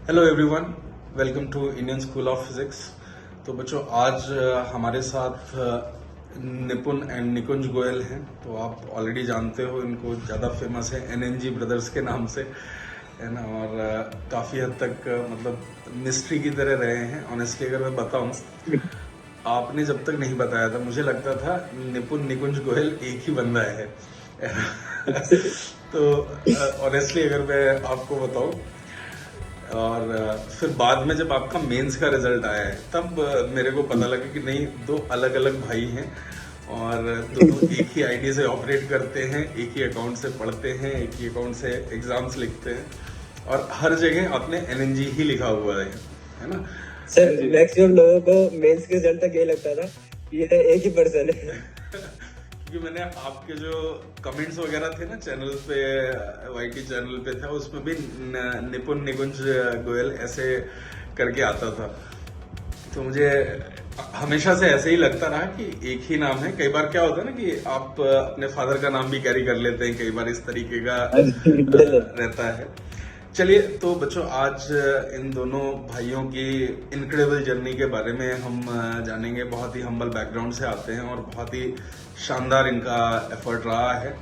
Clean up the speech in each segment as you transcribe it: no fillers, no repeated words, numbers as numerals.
Hello everyone, welcome to Indian school of physics. तो बच्चों, आज हमारे साथ निपुण एंड निकुंज गोयल हैं। तो आप ऑलरेडी जानते हो, इनको ज़्यादा फेमस है एनएनजी ब्रदर्स के नाम से, है ना। और काफ़ी हद तक मतलब मिस्ट्री की तरह रहे हैं। ऑनेस्टली अगर मैं बताऊं, आपने जब तक नहीं बताया था मुझे लगता था निपुण निकुंज गोयल एक ही बंदा है। तो ऑनेस्टली अगर मैं आपको बताऊं, और फिर बाद में जब आपका मेंस का रिजल्ट आया है तब मेरे को पता लगा कि नहीं, दो अलग अलग भाई हैं और दोनों एक ही आईडी से ऑपरेट करते हैं, एक ही अकाउंट से पढ़ते हैं, एक ही अकाउंट से एग्जाम्स लिखते हैं और हर जगह आपने एनएनजी ही लिखा हुआ है ना सर। मैक्सिमम लोगों को मेंस के रिजल्ट तक यही लगता था ये एक ही पर्सन है। क्योंकि मैंने आपके जो कमेंट्स वगैरह थे ना चैनल पे, वाईटी चैनल पे था, उसमें भी निपुण निकुंज गोयल ऐसे करके आता था। तो मुझे हमेशा से ऐसे ही लगता रहा कि एक ही नाम है। कई बार क्या होता है ना कि आप अपने फादर का नाम भी कैरी कर लेते हैं, कई बार इस तरीके का रहता है। चलिए, तो बच्चों, आज इन दोनों भाइयों की इनक्रेडिबल जर्नी के बारे में हम जानेंगे। बहुत ही हम्बल बैकग्राउंड से आते हैं और बहुत ही शानदार इनका एफर्ट रहा है।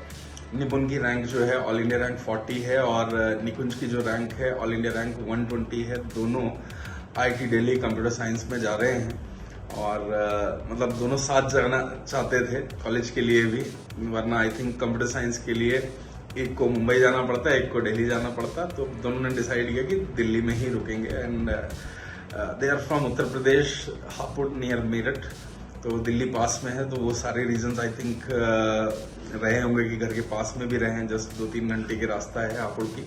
निपुण की रैंक जो है ऑल इंडिया रैंक 40 है और निकुंज की जो रैंक है ऑल इंडिया रैंक 120 है। दोनों आईआईटी दिल्ली कंप्यूटर साइंस में जा रहे हैं और मतलब दोनों साथ जाना चाहते थे कॉलेज के लिए भी, वरना आई थिंक कंप्यूटर साइंस के लिए एक को मुंबई जाना पड़ता, एक को दिल्ली जाना पड़ता। तो दोनों ने डिसाइड किया कि दिल्ली में ही रुकेंगे and they are from Uttar Pradesh, Hapur near Meerut. तो दिल्ली पास में है, तो वो सारे रीजंस आई थिंक रहे होंगे कि घर के पास में भी रहे, जस्ट 2-3 घंटे की रास्ता है हापुड़ की।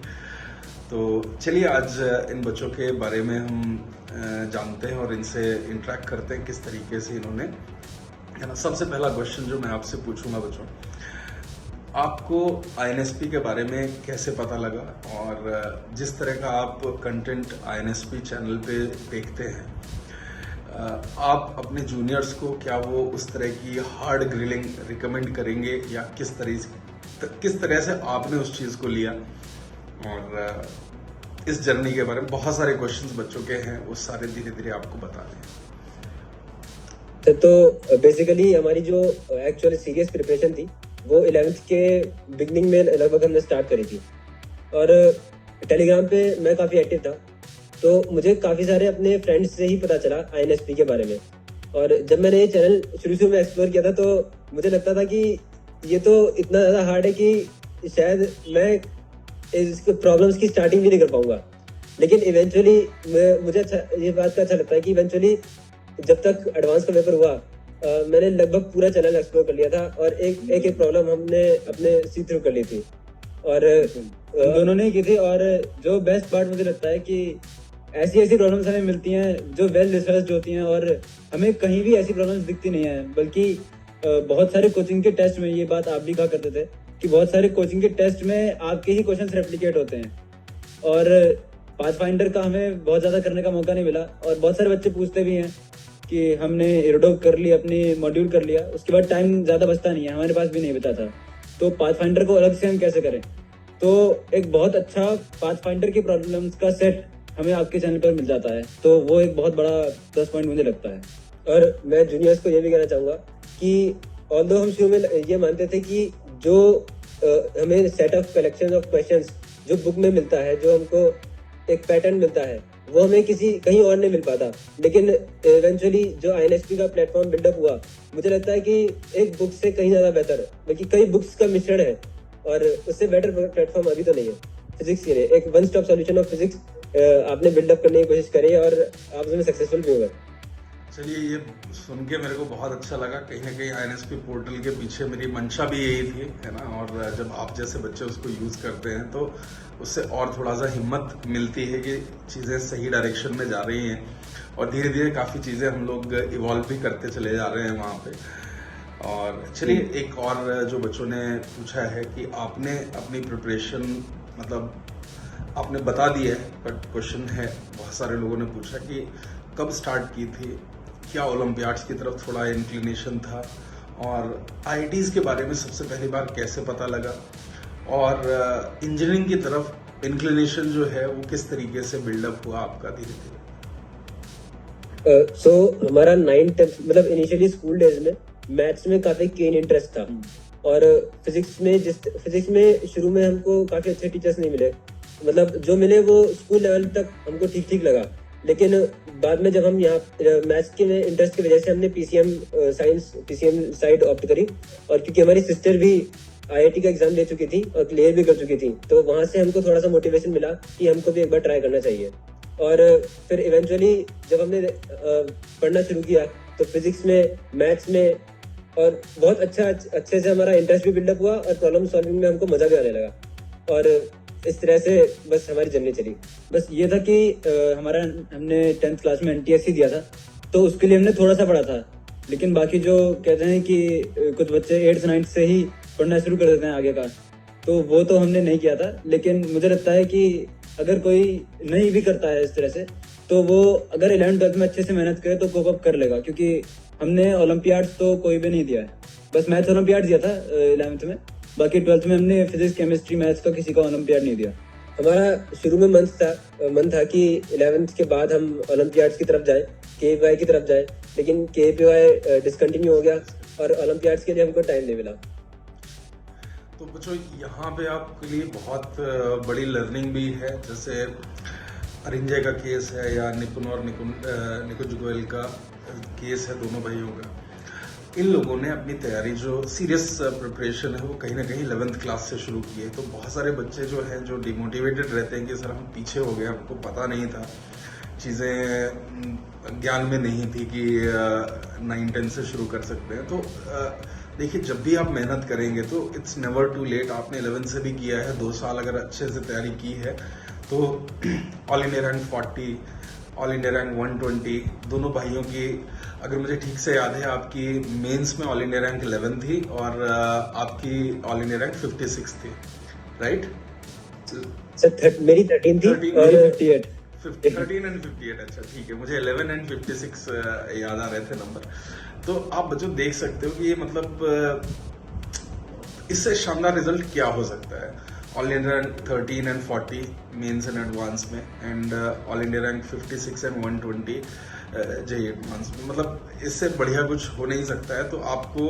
तो चलिए, आज इन बच्चों के बारे में हम जानते हैं और इनसे इंटरेक्ट करते हैं किस तरीके से इन्होंने, है ना। सबसे पहला क्वेश्चन जो मैं आपसे पूछूंगा बच्चों, आपको आईएनएसपी के बारे में कैसे पता लगा? और जिस तरह का आप कंटेंट आईएनएसपी चैनल पे देखते हैं, आप अपने जूनियर्स को क्या वो उस तरह की हार्ड ग्रिलिंग रिकमेंड करेंगे या किस तरह से आपने उस चीज़ को लिया? और इस जर्नी के बारे में बहुत सारे क्वेश्चंस बच्चों के हैं, वो सारे धीरे धीरे आपको बता दें। तो बेसिकली हमारी जो एक्चुअली सीरियस प्रिपरेशन थी वो 11th के बिगनिंग में लगभग हमने स्टार्ट करी थी। और टेलीग्राम पे मैं काफ़ी एक्टिव था, तो मुझे काफ़ी सारे अपने फ्रेंड्स से ही पता चला आईएनएसपी के बारे में। और जब मैंने ये चैनल शुरू में एक्सप्लोर किया था तो मुझे लगता था कि ये तो इतना ज़्यादा हार्ड है कि शायद मैं इसके प्रॉब्लम्स की स्टार्टिंग भी नहीं कर पाऊंगा। लेकिन इवेंचुअली मुझे ये बात का अच्छा लगता है कि इवेंचुअली जब तक एडवांस का पेपर हुआ मैंने लगभग पूरा चैनल एक्सप्लोर कर लिया था और एक प्रॉब्लम हमने अपने सी थ्रू कर ली थी और दोनों ने की थी। और जो बेस्ट पार्ट मुझे लगता है कि ऐसी प्रॉब्लम्स हमें मिलती हैं जो वेल रिसर्च्ड होती हैं और हमें कहीं भी ऐसी प्रॉब्लम्स दिखती नहीं है। बल्कि बहुत सारे कोचिंग के टेस्ट में, ये बात आप भी कहा करते थे कि बहुत सारे कोचिंग के टेस्ट में आपके ही क्वेश्चन रेप्लिकेट होते हैं और पाथफाइंडर का हमें बहुत ज़्यादा करने का मौका नहीं मिला। और बहुत सारे बच्चे पूछते भी हैं कि हमने एरोडोक कर ली, अपनी मॉड्यूल कर लिया, उसके बाद टाइम ज़्यादा बचता नहीं है, हमारे पास भी नहीं बचा था, तो पाथफाइंडर को अलग से हम कैसे करें? तो एक बहुत अच्छा पाथफाइंडर की प्रॉब्लम्स का सेट हमें आपके चैनल पर मिल जाता है, तो वो एक बहुत बड़ा प्लस पॉइंट मुझे लगता है। और मैं जूनियर्स को ये भी कहना चाहूँगा कि ऑल्दो हम शुरू में ये मानते थे कि जो हमें set of collection of questions जो बुक में मिलता है, जो हमको एक पैटर्न मिलता है, वो हमें कहीं और नहीं मिल पाता। लेकिन इवेंचुअली जो आईएनएसपी का प्लेटफॉर्म बिल्डअप हुआ, मुझे लगता है कि एक बुक से कहीं ज़्यादा बेहतर, बल्कि कई बुक्स का मिश्रण है और उससे बेटर प्लेटफॉर्म अभी तो नहीं है फिजिक्स के लिए। एक one stop solution of physics आपने बिल्डअप करने की कोशिश करी और आप उसमें सक्सेसफुल भी हुए। चलिए, ये सुन के मेरे को बहुत अच्छा लगा। कहीं ना कहीं आईएनएसपी पोर्टल के पीछे मेरी मंशा भी यही थी, है ना। और जब आप जैसे बच्चे उसको यूज़ करते हैं तो उससे और थोड़ा सा हिम्मत मिलती है कि चीज़ें सही डायरेक्शन में जा रही हैं और धीरे धीरे काफ़ी चीज़ें हम लोग इवॉल्व भी करते चले जा रहे हैं वहाँ पे। और चलिए, एक और जो बच्चों ने पूछा है कि आपने अपनी प्रिपरेशन, मतलब आपने बता दी है, बट क्वेश्चन है, बहुत सारे लोगों ने पूछा कि कब स्टार्ट की थी, क्या ओलंपियाड्स की तरफ थोड़ा इंक्लिनेशन था, और आईआईटीज़ के बारे में सबसे पहली बार कैसे पता लगा, और इंजीनियरिंग की तरफ इंक्लिनेशन जो है वो किस तरीके से बिल्डअप हुआ आपका धीरे धीरे? सो हमारा 9th-10th मतलब इनिशियली स्कूल डेज में मैथ्स में काफी केन इंटरेस्ट था, और फिजिक्स में शुरू में हमको काफी अच्छे टीचर्स नहीं मिले, मतलब जो मिले वो स्कूल लेवल तक हमको ठीक ठीक लगा। लेकिन बाद में जब हम यहाँ मैथ्स के में इंटरेस्ट की वजह से हमने पीसीएम साइड ऑप्ट करी, और क्योंकि हमारी सिस्टर भी आईआईटी का एग्जाम दे चुकी थी और क्लियर भी कर चुकी थी, तो वहां से हमको थोड़ा सा मोटिवेशन मिला कि हमको भी एक बार ट्राई करना चाहिए। और फिर इवेंचुअली जब हमने पढ़ना शुरू किया तो फिजिक्स में, मैथ्स में, और बहुत अच्छे से हमारा इंटरेस्ट भी बिल्डअप हुआ और प्रॉब्लम सॉल्विंग में हमको मजा भी आने लगा, और इस तरह से बस हमारी जर्नी चली। बस ये था कि हमने 10th क्लास में NTSC दिया था, तो उसके लिए हमने थोड़ा सा पढ़ा था। लेकिन बाकी जो कहते हैं कि कुछ बच्चे 8th 9th से ही पढ़ना शुरू कर देते हैं आगे का, तो वो तो हमने नहीं किया था। लेकिन मुझे लगता है कि अगर कोई नहीं भी करता है इस तरह से, तो वो अगर 11th 12th में अच्छे से मेहनत करे तो कोप अप कर लेगा, क्योंकि हमने ओलंपियाड्स तो कोई भी नहीं दिया है, बस मैथ्स ओलंपियाड दिया था 11th में। बाकी 12th में हमने फिजिक्स, केमिस्ट्री, मैथ्स का किसी का ओलंपियाड नहीं दिया। हमारा शुरू में मन था कि 11th के बाद हम ओलंपियाड्स की तरफ जाएं, KPY की तरफ जाएं, लेकिन KPY डिसकंटिन्यू हो गया और ओलंपियाड्स के लिए हमको टाइम नहीं मिला। तो बच्चों यहाँ पे आपके लिए बहुत बड़ी लर्निंग भी है, जैसे अरिंजय का केस है या निपुण और निकुंज गोयल का केस है, दोनों भाइयों का। इन लोगों ने अपनी तैयारी, जो सीरियस प्रिपरेशन है, वो कहीं ना कहीं 11th क्लास से शुरू की है। तो बहुत सारे बच्चे जो हैं जो डिमोटिवेटेड रहते हैं कि सर हम पीछे हो गए, हमको पता नहीं था, चीज़ें ज्ञान में नहीं थी कि 9-10 से शुरू कर सकते हैं। तो देखिए, जब भी आप मेहनत करेंगे तो इट्स नेवर टू लेट। आपने 11th से भी किया है, 2 साल अगर अच्छे से तैयारी की है तो all India rank 40, all India rank 120, दोनों भाइयों की, अगर मुझे ठीक से याद है, आपकी मेंस में ऑल इंडिया रैंक 11 थी और आपकी ऑल इंडिया रैंक 56 थी, राइट? सर मेरी 13 थी और 58। 13 एंड 58, अच्छा ठीक है, मुझे 11 एंड 56 याद आ रहे थे नंबर। तो आप बच्चों देख सकते हो कि ये मतलब इससे शानदार रिजल्ट क्या हो सकता है। All India rank 13 and 40 mains and advance में, and All India rank 56 and 120 JEE advance में, मतलब इससे बढ़िया कुछ हो नहीं सकता है। तो आपको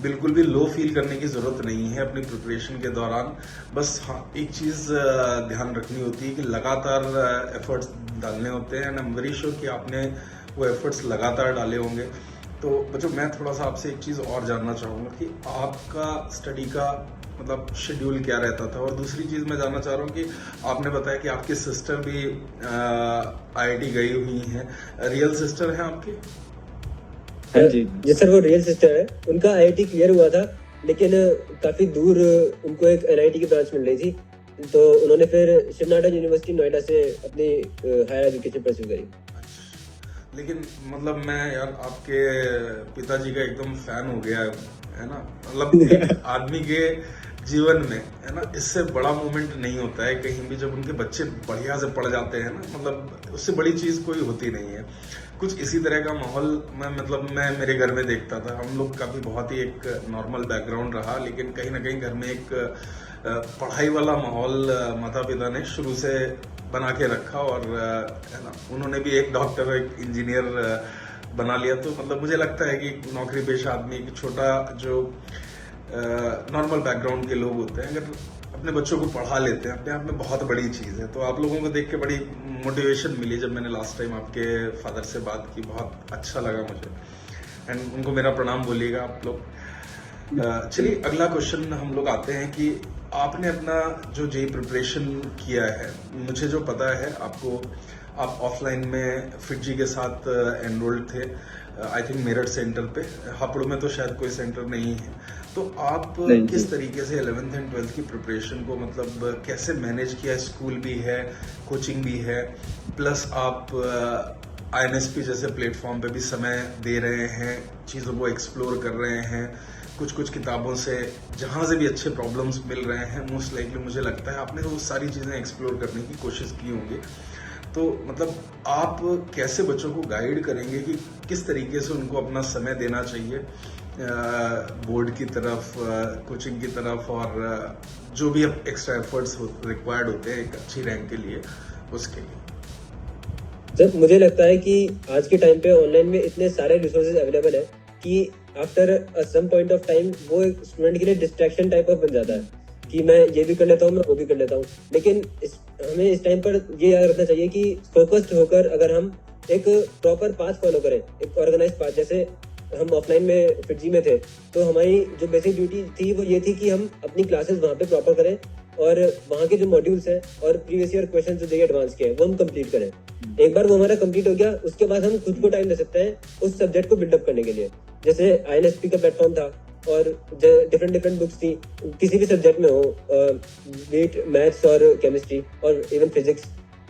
बिल्कुल भी लो फील करने की जरूरत नहीं है अपनी प्रिपरेशन के दौरान। बस हाँ, एक चीज ध्यान रखनी होती है कि लगातार एफर्ट्स डालने होते हैं, and I am very sure कि आपने वो एफर्ट्स लगातार डाले होंगे। तो बच्चों मैं थोड़ा सा आपसे एक चीज़ और जानना चाहूँगा कि आपका स्टडी का मतलब शेड्यूल क्या रहता था, और दूसरी चीज़ मैं जानना चाह रहा हूँ कि आपने बताया कि आपकी सिस्टर भी IIT गई हुई हैं, रियल सिस्टर हैं आपकी? हाँ जी सर, वो रियल सिस्टर है। उनका IIT क्लियर हुआ था, लेकिन काफी दूर उनको एक NIT की ब्रांच मिल रही थी, तो उन्होंने फिर शिवनाथ यूनिवर्सिटी नोएडा से अपनी हायर एजुकेशन परस्यू करी। लेकिन मतलब मैं यार आपके पिताजी का एकदम फैन हो गया है ना, मतलब आदमी के जीवन में, है ना, इससे बड़ा मोमेंट नहीं होता है कहीं भी, जब उनके बच्चे बढ़िया से पढ़ जाते हैं ना, मतलब उससे बड़ी चीज कोई होती नहीं है। कुछ इसी तरह का माहौल मैं मेरे घर में देखता था। हम लोग का भी बहुत ही एक नॉर्मल बैकग्राउंड रहा, लेकिन कहीं ना कहीं घर में एक पढ़ाई वाला माहौल माता पिता ने शुरू से बना के रखा, और है ना, उन्होंने भी एक डॉक्टर, एक इंजीनियर बना लिया। तो मतलब मुझे लगता है कि नौकरी पेशा आदमी, एक छोटा जो नॉर्मल बैकग्राउंड के लोग होते हैं, अगर अपने बच्चों को पढ़ा लेते हैं, अपने आप में बहुत बड़ी चीज़ है। तो आप लोगों को देख के बड़ी मोटिवेशन मिली। जब मैंने लास्ट टाइम आपके फादर से बात की, बहुत अच्छा लगा मुझे, एंड उनको मेरा प्रणाम बोलिएगा आप लोग। चलिए अगला क्वेश्चन हम लोग आते हैं कि आपने अपना जो JEE प्रिपरेशन किया है, मुझे जो पता है आप ऑफलाइन में FIITJEE के साथ एनरोल्ड थे, आई थिंक मेरठ सेंटर पे, हापुड़ में तो शायद कोई सेंटर नहीं है। तो आप किस तरीके से 11th एंड 12th की प्रिपरेशन को मतलब कैसे मैनेज किया? स्कूल भी है, कोचिंग भी है, प्लस आप INSP जैसे प्लेटफॉर्म पे भी समय दे रहे हैं, चीज़ों को एक्सप्लोर कर रहे हैं, कुछ किताबों से जहाँ से भी अच्छे प्रॉब्लम्स मिल रहे हैं, मोस्ट लाइकली मुझे लगता है आपने वो सारी चीज़ें एक्सप्लोर करने की कोशिश की होंगी। तो मतलब आप कैसे बच्चों को गाइड करेंगे कि किस तरीके से उनको अपना समय देना चाहिए, बोर्ड की तरफ, कोचिंग की तरफ, और जो भी अब एक्स्ट्रा एफर्ट्स रिक्वायर्ड होते हैं एक अच्छी रैंक के लिए, उसके लिए। सर मुझे लगता है कि आज के टाइम पे ऑनलाइन में इतने सारे रिसोर्सेज अवेलेबल है कि after some point of time वो एक स्टूडेंट के लिए डिस्ट्रैक्शन टाइप ऑफ बन जाता है कि मैं ये भी कर लेता हूँ, मैं वो भी कर लेता हूँ। लेकिन हमें इस टाइम पर ये याद रखना चाहिए कि फोकस्ड होकर अगर हम एक प्रॉपर पाथ फॉलो करें, एक ऑर्गेनाइज पाथ, जैसे हम ऑफलाइन में फिटजी में थे तो हमारी जो बेसिक ड्यूटी थी वो ये थी कि हम अपनी क्लासेस वहाँ पे प्रॉपर करें और वहाँ के जो मॉड्यूल्स हैं और प्रीवियस ईयर क्वेश्चन जो दिए एडवांस के हैं वो हम कंप्लीट करें। एक बार वो हमारा कंप्लीट हो गया उसके बाद हम खुद को टाइम दे सकते हैं उस सब्जेक्ट को बिल्डअप करने के लिए। जैसे INSP का प्लेटफॉर्म था और डिफरेंट बुक्स थी किसी भी सब्जेक्ट में हो, बीट मैथ्स और केमिस्ट्री और इवन फिजिक्स,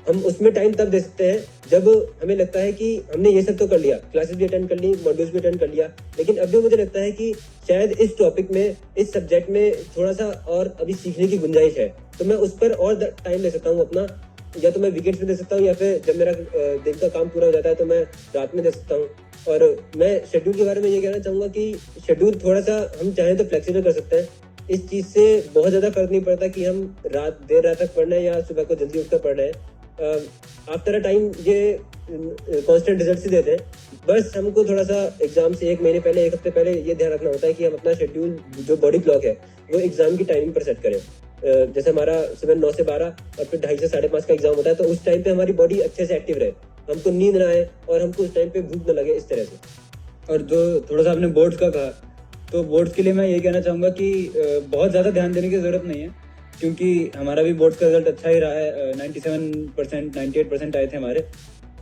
हम उसमें टाइम तब दे सकते हैं जब हमें लगता है कि हमने ये सब तो कर लिया, क्लासेस भी अटेंड कर ली, मॉड्यूल्स भी अटेंड कर लिया, लेकिन अभी मुझे लगता है कि शायद इस टॉपिक में, इस सब्जेक्ट में थोड़ा सा और अभी सीखने की गुंजाइश है, तो मैं उस पर और टाइम दे सकता हूँ अपना, या तो मैं वीकेंड्स में दे सकता हूँ या फिर जब मेरा दिन का काम पूरा हो जाता है तो मैं रात में दे सकता हूँ। और मैं शेड्यूल के बारे में ये कहना चाहूंगा कि शेड्यूल थोड़ा सा हम चाहें तो फ्लेक्सिबल कर सकते हैं। इस चीज से बहुत ज्यादा फर्क नहीं पड़ता कि हम देर रात तक पढ़ना है या सुबह को जल्दी उठकर पढ़ना है। आफ्टर अ टाइम ये कांस्टेंट रिजल्ट्स ही देते हैं। बस हमको थोड़ा सा एग्जाम से एक महीने पहले, एक हफ्ते पहले ये ध्यान रखना होता है कि हम अपना शेड्यूल, जो बॉडी क्लॉक है, वो एग्जाम की टाइमिंग पर सेट करें। जैसे हमारा सुबह 9 से 12 और फिर 2:30 से 5:30 का एग्जाम होता है, तो उस टाइम पे हमारी बॉडी अच्छे से एक्टिव रहे, हमको नींद ना आए और हमको उस टाइम पे भूख न लगे, इस तरह से। और जो थोड़ा सा आपने बोर्ड्स का कहा, तो बोर्ड्स के लिए मैं ये कहना चाहूँगा कि बहुत ज़्यादा ध्यान देने की ज़रूरत नहीं है, क्योंकि हमारा भी बोर्ड्स का रिजल्ट अच्छा ही रहा है। 97%, 98% आए थे हमारे,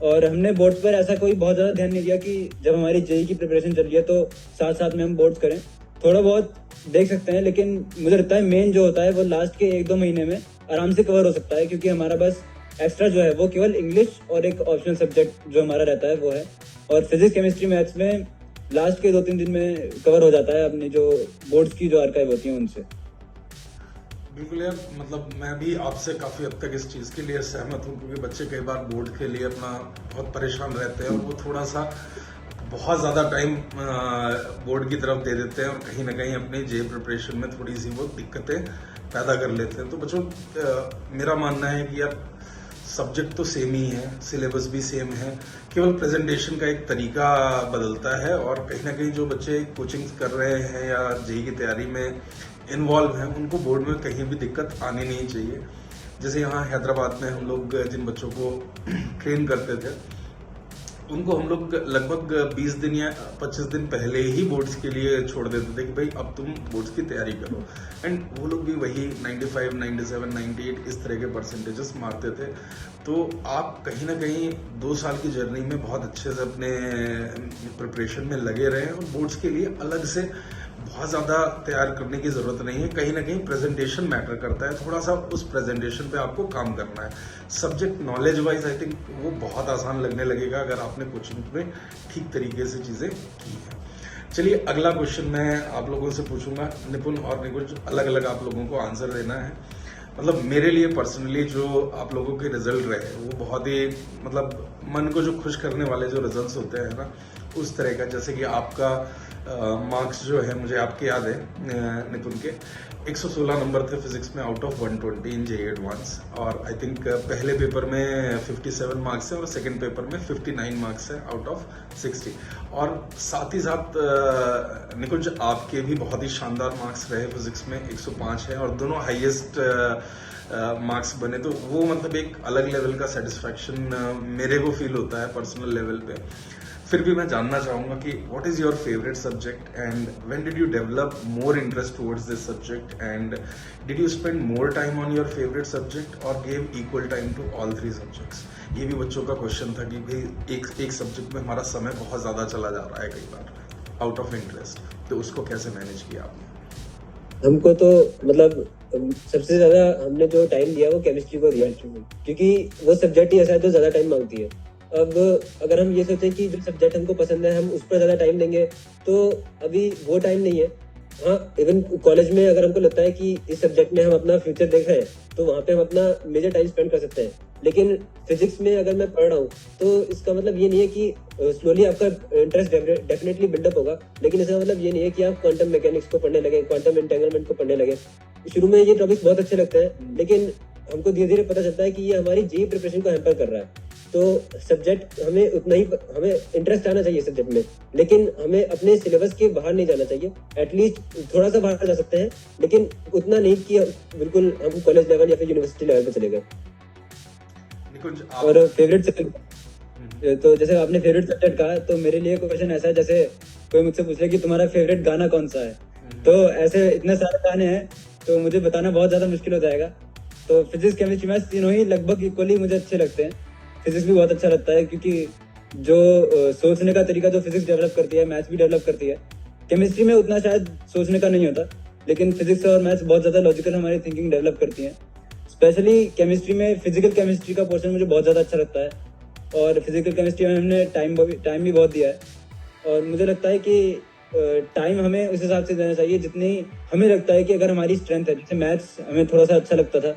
और हमने बोर्ड्स पर ऐसा कोई बहुत ज़्यादा ध्यान नहीं दिया कि जब हमारी जेई की प्रिपरेशन चल रही है तो साथ साथ में हम बोर्ड्स करें। थोड़ा बहुत देख सकते हैं, लेकिन मुझे लगता है मेन जो होता है वो लास्ट के 1-2 महीने में आराम से कवर हो सकता है, क्योंकि हमारा बस एक्स्ट्रा जो है वो केवल इंग्लिश और एक ऑप्शनल सब्जेक्ट जो हमारा रहता है वो है, और फिजिक्स, केमिस्ट्री, मैथ्स में लास्ट के 2-3 दिन में कवर हो जाता है अपनी जो बोर्ड्स की जो आर्काइव होती है उनसे। बिल्कुल यार, मतलब मैं भी आपसे काफ़ी हद तक इस चीज़ के लिए सहमत हूँ, क्योंकि बच्चे कई बार बोर्ड के लिए अपना बहुत परेशान रहते हैं और वो थोड़ा सा बहुत ज़्यादा टाइम बोर्ड की तरफ दे देते हैं और कहीं ना कहीं अपनी जे प्रिपरेशन में थोड़ी सी वो दिक्कतें पैदा कर लेते हैं। तो बच्चों, मेरा मानना है कि यार सब्जेक्ट तो सेम ही है, सिलेबस भी सेम है, केवल प्रेजेंटेशन का एक तरीका बदलता है। और कहीं ना कहीं जो बच्चे कोचिंग कर रहे हैं या जेई की तैयारी में इन्वॉल्व हैं, उनको बोर्ड में कहीं भी दिक्कत आनी नहीं चाहिए। जैसे यहाँ हैदराबाद में हम लोग जिन बच्चों को ट्रेन करते थे, उनको हम लोग लगभग 20 दिन या 25 दिन पहले ही बोर्ड्स के लिए छोड़ देते थे कि भाई अब तुम बोर्ड्स की तैयारी करो, एंड वो लोग भी वही 95, 97, 98 इस तरह के परसेंटेजेस मारते थे। तो आप कहीं ना कहीं 2 साल की जर्नी में बहुत अच्छे से अपने प्रिपरेशन में लगे रहे, और बोर्ड्स के लिए अलग से बहुत ज़्यादा तैयार करने की ज़रूरत नहीं है। कहीं ना कहीं प्रेजेंटेशन मैटर करता है, थोड़ा सा उस प्रेजेंटेशन पे आपको काम करना है। Subject knowledge wise I think वो बहुत आसान लगने लगेगा अगर आपने कोचिंग में ठीक तरीके से चीज़ें की हैं। चलिए, अगला क्वेश्चन मैं आप लोगों से पूछूंगा। निपुण और निकुंज, अलग अलग आप लोगों को आंसर देना है। मतलब मेरे लिए पर्सनली जो आप लोगों के रिजल्ट रहे वो बहुत ही, मतलब मन को जो खुश करने वाले जो रिजल्ट्स होते हैं ना, उस तरह का। जैसे कि आपका मार्क्स जो है, मुझे आपके याद है निपुण के 116 नंबर थे फिजिक्स में out of 120 in JEE advance, और आई थिंक पहले पेपर में 57 मार्क्स है और सेकंड पेपर में 59 मार्क्स है आउट ऑफ 60। और साथ ही साथ निकुंज, आपके भी बहुत ही शानदार मार्क्स रहे फिजिक्स में, 105 है और दोनों हाईएस्ट मार्क्स बने। तो वो मतलब एक अलग लेवल का सेटिस्फैक्शन मेरे को फील होता है पर्सनल लेवल पे। फिर भी मैं जानना चाहूंगा कि what is your favourite subject and when did you develop more interest towards this subject, and did you spend more time on your favourite subject और gave equal time to all 3 subjects. ये भी बच्चों का question था कि भाई एक subject में हमारा समय बहुत ज़्यादा चला जा रहा है कई बार आउट ऑफ इंटरेस्ट, तो उसको कैसे मैनेज किया आपने? हमको तो मतलब सबसे ज्यादा हमने जो टाइम दिया वो केमिस्ट्री को दिया, क्योंकि वो सब्जेक्ट ही ऐसा है जो ज्यादा टाइम मांगती है। अब अगर हम ये सोचें कि जो सब्जेक्ट हमको पसंद है हम उस पर ज्यादा टाइम देंगे, तो अभी वो टाइम नहीं है। हाँ, इवन कॉलेज में अगर हमको लगता है कि इस सब्जेक्ट में हम अपना फ्यूचर देख रहे हैं, तो वहाँ पे हम अपना मेजर टाइम स्पेंड कर सकते हैं। लेकिन फिजिक्स में अगर मैं पढ़ रहा हूँ तो इसका मतलब ये नहीं है कि स्लोली आपका इंटरेस्ट डेफिनेटली बिल्डअप होगा, लेकिन इसका मतलब ये नहीं है कि आप क्वांटम मैकेनिक्स को पढ़ने लगे, क्वांटम एंटेंगलमेंट को पढ़ने लगे। शुरू में ये टॉपिक्स बहुत अच्छे लगते हैं, लेकिन हमको धीरे धीरे पता चलता है कि ये हमारी जेईई प्रिपरेशन को हैम्पर कर रहा है। तो सब्जेक्ट हमें उतना ही, हमें इंटरेस्ट आना चाहिए सब्जेक्ट में, लेकिन हमें अपने सिलेबस के बाहर नहीं जाना चाहिए। एटलीस्ट थोड़ा सा बाहर जा सकते हैं, लेकिन उतना नहीं कि बिल्कुल हम कॉलेज लेवल या फिर यूनिवर्सिटी लेवल पे चले गए। निकुंज, और फेवरेट सब्जेक्ट, तो जैसे आपने फेवरेट सब्जेक्ट कहा, तो मेरे लिए क्वेश्चन ऐसा है जैसे कोई मुझसे पूछ ले कि तुम्हारा फेवरेट गाना कौन सा है, तो ऐसे इतने सारे गाने हैं तो मुझे बताना बहुत ज्यादा मुश्किल हो जाएगा। तो फिजिक्स, केमिस्ट्री, मैथ्स तीनों ही लगभग इक्वली मुझे अच्छे लगते हैं। फिजिक्स भी बहुत अच्छा लगता है क्योंकि जो सोचने का तरीका जो फिजिक्स डेवलप करती है, मैथ्स भी डेवलप करती है। केमिस्ट्री में उतना शायद सोचने का नहीं होता, लेकिन फिजिक्स और मैथ्स बहुत ज्यादा लॉजिकल हमारी थिंकिंग डेवलप करती है। स्पेशली केमिस्ट्री में फिजिकल केमिस्ट्री का पोर्शन मुझे बहुत ज्यादा अच्छा लगता है, और फिजिकल केमिस्ट्री में हमने टाइम भी बहुत दिया है। और मुझे लगता है कि टाइम हमें उस हिसाब से देना चाहिए जितनी हमें लगता है कि अगर हमारी स्ट्रेंथ है। जैसे मैथ्स हमें थोड़ा सा अच्छा लगता था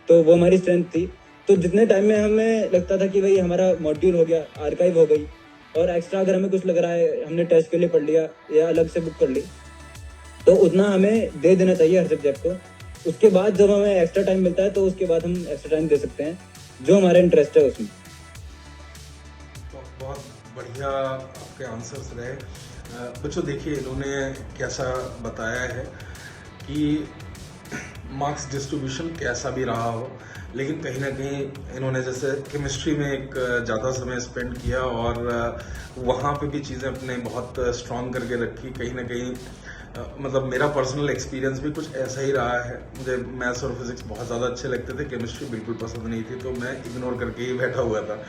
तो वो हमारी स्ट्रेंथ थी, तो जितने टाइम में हमें लगता था कि भाई हमारा मॉड्यूल हो गया, आर्काइव हो गई, और एक्स्ट्रा अगर हमें कुछ लग रहा है, हमने टेस्ट के लिए पढ़ लिया या अलग से बुक कर ली, तो उतना हमें दे देना चाहिए हर सब्जेक्ट को। उसके बाद जब हमें एक्स्ट्रा टाइम मिलता है तो उसके बाद हम एक्स्ट्रा टाइम दे सकते हैं जो हमारा इंटरेस्ट है उसमें। तो बहुत बढ़िया आपके आंसर्स रहे। बच्चों देखिए, इन्होंने कैसा बताया है कि मार्क्स डिस्ट्रीब्यूशन कैसा भी रहा हो, लेकिन कहीं ना कहीं इन्होंने जैसे केमिस्ट्री में एक ज़्यादा समय स्पेंड किया और वहाँ पे भी चीज़ें अपने बहुत स्ट्रॉन्ग करके रखी। कहीं ना कहीं मतलब मेरा पर्सनल एक्सपीरियंस भी कुछ ऐसा ही रहा है। मुझे मैथ्स और फिजिक्स बहुत ज़्यादा अच्छे लगते थे, केमिस्ट्री बिल्कुल पसंद नहीं थी, तो मैं इग्नोर करके ही बैठा हुआ था,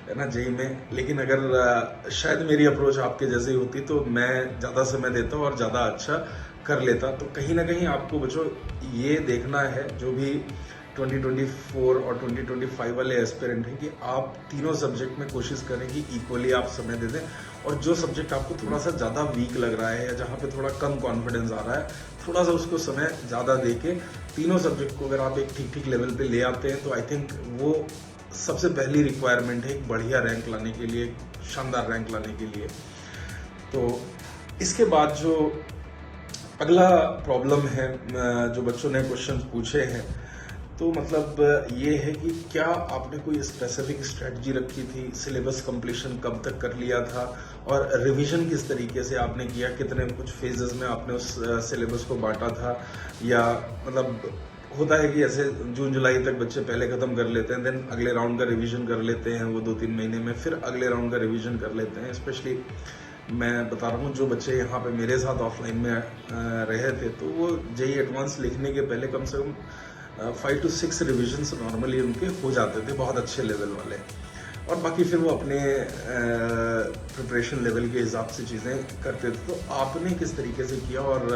है ना, जेईई में। लेकिन अगर शायद मेरी अप्रोच आपके जैसे ही होती तो मैं ज़्यादा समय देता और ज़्यादा अच्छा कर लेता। तो कहीं ना कहीं आपको बच्चों ये देखना है, जो भी 2024 और 2025 वाले एस्पिरेंट हैं, कि आप तीनों सब्जेक्ट में कोशिश करें कि इक्वली आप समय दे दें, और जो सब्जेक्ट आपको थोड़ा सा ज़्यादा वीक लग रहा है या जहाँ पे थोड़ा कम कॉन्फिडेंस आ रहा है, थोड़ा सा उसको समय ज़्यादा दे के तीनों सब्जेक्ट को अगर आप एक ठीक ठीक लेवल पे ले आते हैं, तो आई थिंक वो सबसे पहली रिक्वायरमेंट है एक बढ़िया रैंक लाने के लिए, शानदार रैंक लाने के लिए। तो इसके बाद जो अगला प्रॉब्लम है, जो बच्चों ने क्वेश्चन पूछे हैं, तो मतलब ये है कि क्या आपने कोई स्पेसिफिक स्ट्रेटजी रखी थी, सिलेबस कंप्लीशन कब तक कर लिया था, और रिवीजन किस तरीके से आपने किया, कितने कुछ फेजेस में आपने उस सिलेबस को बांटा था, या मतलब होता है कि ऐसे जून जुलाई तक बच्चे पहले खत्म कर लेते हैं, देन अगले राउंड का रिवीजन कर लेते हैं वो 2-3 महीने में, फिर अगले राउंड का रिवीजन कर लेते हैं। स्पेशली मैं बता रहा हूँ, जो बच्चे यहाँ पे मेरे साथ ऑफलाइन में रहे थे, तो वो जेईई एडवांस लिखने के पहले कम से कम 5 to 6 रिविजन्स नॉर्मली उनके हो जाते थे, बहुत अच्छे लेवल वाले, और बाकी फिर वो अपने प्रिपरेशन लेवल के हिसाब से चीज़ें करते थे। तो आपने किस तरीके से किया, और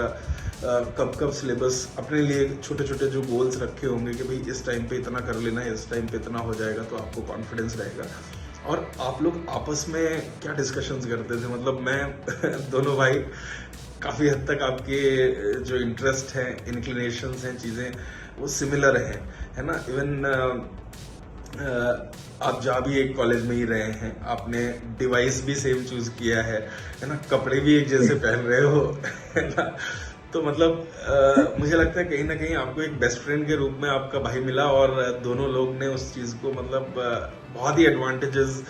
कब कब सिलेबस अपने लिए छोटे छोटे जो गोल्स रखे होंगे कि भाई इस टाइम पे इतना कर लेना है, इस टाइम पे इतना हो जाएगा, तो आपको कॉन्फिडेंस रहेगा, और आप लोग आपस में क्या डिस्कशंस करते थे? मतलब मैं दोनों भाई काफ़ी हद तक आपके जो इंटरेस्ट हैं, इंक्लिनेशंस हैं, चीज़ें वो सिमिलर हैं, है ना। इवन आप जा भी एक कॉलेज में ही रहे हैं, आपने डिवाइस भी सेम चूज किया है ना, कपड़े भी एक जैसे पहन रहे हो, है ना। तो मतलब मुझे लगता है कहीं ना कहीं आपको एक बेस्ट फ्रेंड के रूप में आपका भाई मिला, और दोनों लोग ने उस चीज़ को मतलब बहुत ही एडवांटेजेस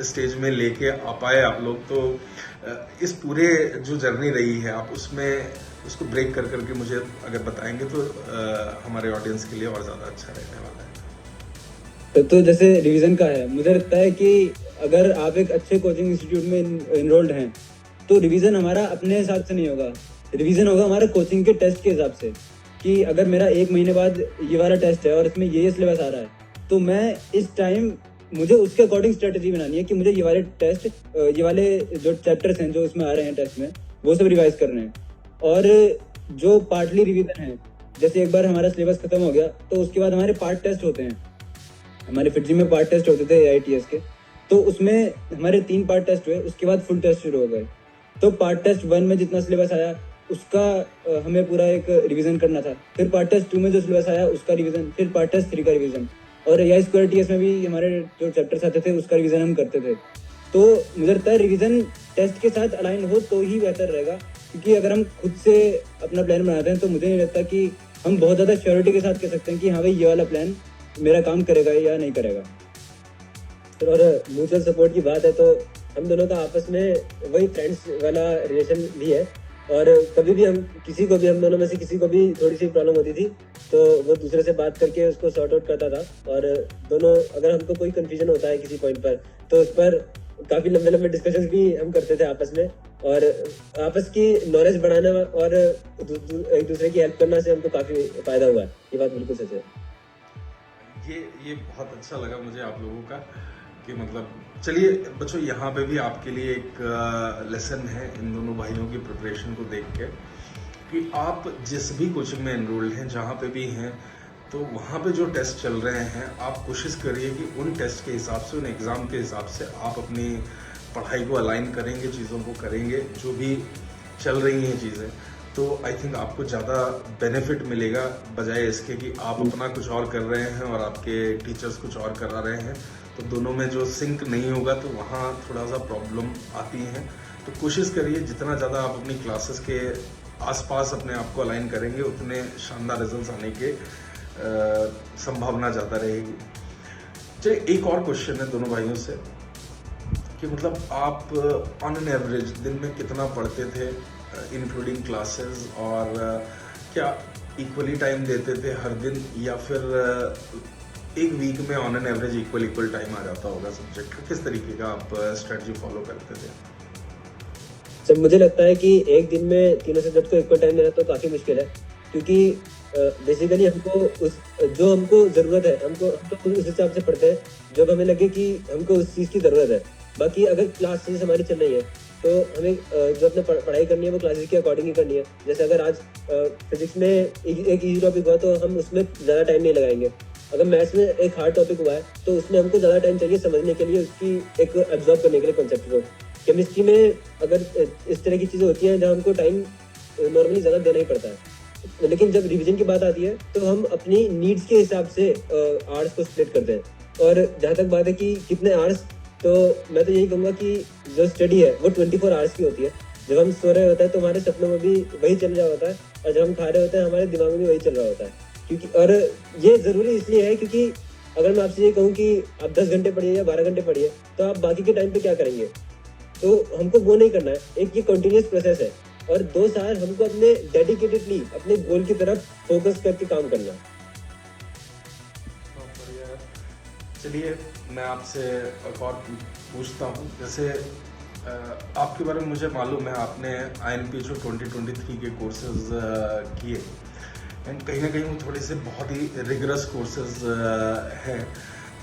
स्टेज में लेके आ पाए आप लोग। तो इस पूरे जो जर्नी रही है, आप उसमें उसको ब्रेक कर करके मुझे अगर बताएंगे तो हमारे ऑडियंस के लिए और ज़्यादा अच्छा रहने वाला है। तो जैसे रिवीजन का है, मुझे लगता है कि अगर आप एक अच्छे कोचिंग इंस्टीट्यूट में इनरोल्ड हैं तो रिवीजन हमारा अपने हिसाब से नहीं होगा, रिवीजन होगा हमारे कोचिंग के टेस्ट के हिसाब से। कि अगर मेरा 1 महीने बाद ये वाला टेस्ट है और इसमें ये सिलेबस आ रहा है, तो मैं इस टाइम मुझे उसके अकॉर्डिंग स्ट्रेटेजी बनानी है कि मुझे ये वाले टेस्ट, ये वाले जो चैप्टर्स हैं जो इसमें आ रहे हैं टेस्ट में, वो सब रिवाइज करने हैं। और जो पार्टली रिवीजन है, जैसे एक बार हमारा सिलेबस खत्म हो गया तो उसके बाद हमारे पार्ट टेस्ट होते हैं, हमारे फिटजी में पार्ट टेस्ट होते थे AITS के, तो उसमें हमारे 3 पार्ट टेस्ट हुए, उसके बाद फुल टेस्ट शुरू हो गए। तो पार्ट टेस्ट 1 में जितना सिलेबस आया उसका हमें पूरा एक रिवीजन करना था, फिर पार्ट टेस्ट 2 में जो सिलेबस आया उसका रिवीजन, फिर पार्ट टेस्ट 3 का रिवीजन। और AI स्क्वायर TS में भी हमारे जो चैप्टर्स आते थे उसका रिवीजन हम करते थे। तो मुझे लगता है रिवीजन टेस्ट के साथ अलाइन हो तो ही बेहतर रहेगा, क्योंकि अगर हम खुद से अपना प्लान बनाते हैं तो मुझे नहीं लगता कि हम बहुत ज़्यादा श्योरिटी के साथ कह सकते हैं कि हाँ भाई ये वाला प्लान मेरा काम करेगा या नहीं करेगा। और म्यूचुअल सपोर्ट की बात है तो हम दोनों का आपस में वही फ्रेंड्स वाला रिलेशन भी है, और कभी भी हम दोनों में से किसी को भी थोड़ी सी प्रॉब्लम होती थी तो वो दूसरे से बात करके उसको सॉर्ट आउट करता था। और दोनों, अगर हमको कोई कंफ्यूजन होता है किसी पॉइंट पर तो उस पर काफ़ी लंबे लंबे डिस्कशंस भी हम करते थे आपस में, और आपस की नॉलेज बढ़ाना और एक दूसरे की हेल्प करना से हमको काफ़ी फायदा हुआ है। ये बात बिल्कुल सच है। ये बहुत अच्छा लगा मुझे आप लोगों का कि मतलब, चलिए बच्चों, यहाँ पे भी आपके लिए एक लेसन है इन दोनों भाइयों की प्रिपरेशन को देख के, कि आप जिस भी कोचिंग में एनरोल्ड हैं, जहाँ पे भी हैं, तो वहाँ पे जो टेस्ट चल रहे हैं आप कोशिश करिए कि उन टेस्ट के हिसाब से, उन एग्ज़ाम के हिसाब से आप अपनी पढ़ाई को अलाइन करेंगे, चीज़ों को करेंगे जो भी चल रही हैं चीज़ें, तो आई थिंक आपको ज़्यादा बेनिफिट मिलेगा बजाय इसके कि आप अपना कुछ और कर रहे हैं और आपके टीचर्स कुछ और करा रहे हैं। तो दोनों में जो सिंक नहीं होगा तो वहाँ थोड़ा सा प्रॉब्लम आती है। तो कोशिश करिए जितना ज़्यादा आप अपनी क्लासेस के आसपास अपने आप को अलाइन करेंगे उतने शानदार रिजल्ट्स आने के संभावना ज़्यादा रहेगी। चलिए एक और क्वेश्चन है दोनों भाइयों से कि मतलब आप ऑन एन एवरेज दिन में कितना पढ़ते थे इंक्लूडिंग क्लासेस, और क्या इक्वली टाइम देते थे हर दिन, या फिर एक वीक में on an average equal time आ जाता होगा सब्जेक्ट का? किस तरीके का आप स्ट्रेटजी फॉलो करते थे? सर मुझे लगता है कि एक दिन में तीनों सब्जेक्ट को इक्वल टाइम देना तो काफ़ी मुश्किल है, क्योंकि बेसिकली हमको ज़रूरत है, हम तो उस हिसाब से पढ़ते हैं जब हमें लगे कि हमको उस चीज़ की ज़रूरत है। बाकी अगर क्लासेस हमारी चल रही है तो हमें जो अपने पढ़ाई करनी है वो क्लासेस के अकॉर्डिंग ही करनी है। जैसे अगर आज फिजिक्स में एक इजी टॉपिक हुआ तो हम उसमें ज़्यादा टाइम नहीं लगाएंगे। अगर मैथ्स में एक हार्ड टॉपिक हुआ है तो उसमें हमको ज़्यादा टाइम चाहिए समझने के लिए, उसकी एक एब्जॉर्ब करने के लिए कॉन्सेप्ट को। केमिस्ट्री में अगर इस तरह की चीज़ें होती हैं जहाँ हमको टाइम नॉर्मली ज़्यादा देना ही पड़ता है, लेकिन जब रिवीजन की बात आती है तो हम अपनी नीड्स के हिसाब से आवर्स को स्प्लिट करते हैं। और जहाँ तक बात है कि कितने आवर्स, तो मैं तो यही कहूँगा कि जो स्टडी है वो 24 आवर्स की होती है। जब हम सो रहे होते हैं तो हमारे सपनों में भी वही चल रहा होता है, और जब हम खा रहे होते हैं हमारे दिमाग में भी वही चल रहा होता है। क्योंकि और ये ज़रूरी इसलिए है क्योंकि अगर मैं आपसे ये कहूँ कि आप 10 घंटे पढ़िए या 12 घंटे पढ़िए तो आप बाकी के टाइम पे क्या करेंगे? तो हमको वो नहीं करना है। एक ये कंटिन्यूस प्रोसेस है, और 2 साल हमको अपने डेडिकेटेडली अपने गोल की तरफ फोकस करके काम करना है। चलिए मैं आपसे एक और पूछता हूँ, जैसे आपके बारे में मुझे मालूम है आपने INPHO 2023 के कोर्सेज किए, एंड कहीं ना कहीं वो थोड़े से बहुत ही रिगरस कोर्सेज हैं,